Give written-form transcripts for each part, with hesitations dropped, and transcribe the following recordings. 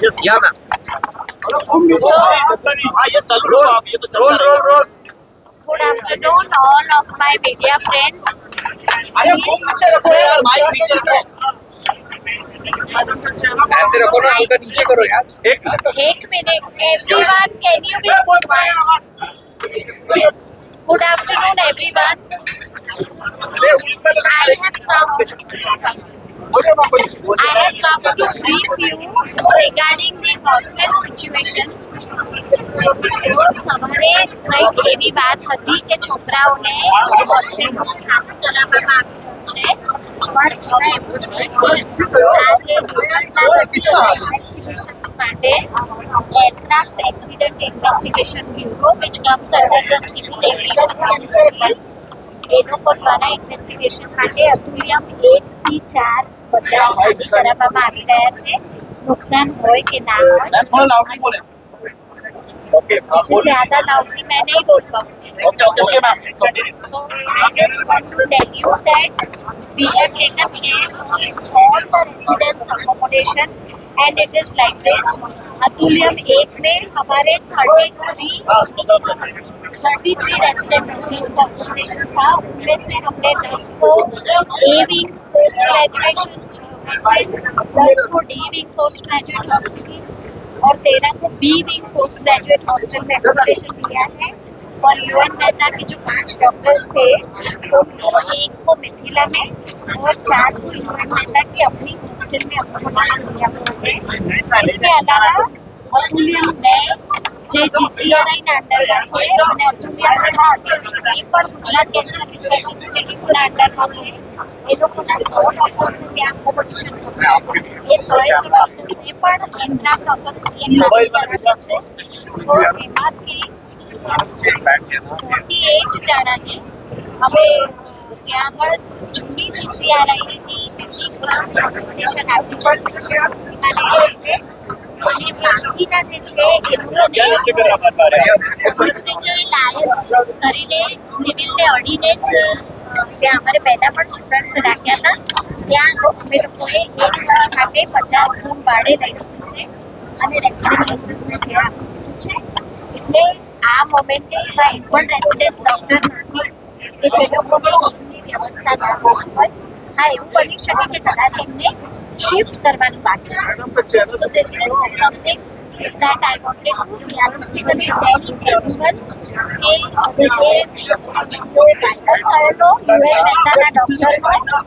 या ma'am role Good afternoon, all of my media friends. Please, ऐसे रखो ना, उनका नीचे करो यार। एक minute. Everyone, can you be quiet? Good afternoon, everyone. I have come to brief you regarding the hostel situation. સવારે કંઈક એવી વાત હતી કે છોકરાઓને હોસ્ટેલનું ખાતું કરાવવામાં આવ્યું છે, પણ એમાં એવું છે કે આજે ઇન્વેસ્ટિગેશન્સ માટે aircraft accident investigation bureau which comes under the civil aviation council એ લોકો દ્વારા ઇન્વેસ્ટિગેશન માટે અતુલ્યમ 1 થી 4 બધા જ ખાલી કરાવવામાં આવી રહ્યા છે. નુકસાન હોય કે ના હોય, इससे ज्यादा लाउडली मैं नहीं बोल पाऊंगी. Okay, ma'am. So I just want to tell you that we have taken care of all the residents accommodation and it is like this. Atulyam 1 में हमारे 33 रेजिडेंट टूरिस्ट अकोमोडेशन था. उनमें से हमने 10 को A wing post graduation hostel, 10 को D wing post graduate hostel और 13 को B wing post graduate hostel में एकोमोडेशन दिया है. और यूएन मेहता के जो 5 डॉक्टर्स थे उनको 1 को मिथिला में और 4 को यूएन मेहता की अपनी हॉस्टल में एकोमोडेशन दिया हुआ है. इसके अलावा अतुल्यम में જે જીસીઆરઆઈના અંડરમાં છે અને અતુલ્યમ 3 એ પણ ગુજરાત કેન્સર રિસર્ચ ઇન્સ્ટિટ્યૂટના અંડરમાં છે. એ લોકોના 100 ડોક્ટર્સને ત્યાં એકોમોડેશન કર્યું. એ 100 ડોક્ટર્સને પણ એન્ડ્રાફ્ટ ઓથોરિટીએ ખાલી કરાવ્યું છે. તો એમાંથી 48 જણાને હવે ત્યાં આગળ જૂની જીસીઆરઆઈની બિલ્ડિંગમાં એકોમોડેશન આપ્યું છે સ્પેશિયલ રૂમ્સના લઈને. અને બાકીના જે છે એ લોકોને લાયન્સ કરીને સિવિલને અડીને જ ત્યાં અમારે પહેલાં પણ સ્ટુડન્ટ્સ રાખ્યા હતા. ત્યાં અમે લોકોએ 1 વર્ષ માટે 50 રૂમ ભાડે લઈ લીધું છે અને રેસિડેન્ટ ડોક્ટર્સને ત્યાં આપી દીધું છે. એટલે આ મોમેન્ટે એમાં એક પણ રેસિડેન્ટ ડોક્ટર નથી કે જે લોકોને રૂમની વ્યવસ્થા ના હોય. હા, એવું બની શકે કે કદાચ એમને શિફ્ટ કરવાનું બાકી. So this is something that I wanted to realistically tell everyone કે જે ગાયકર થયેલો યુએન મહેતાના ડોક્ટરનો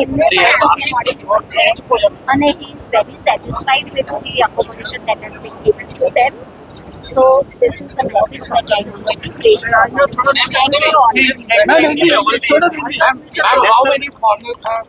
એમને છે અને he is very satisfied with the accommodation that has been given to them. So this is the message that I wanted to bring. Thank you all. Ma'am, how many foreigners have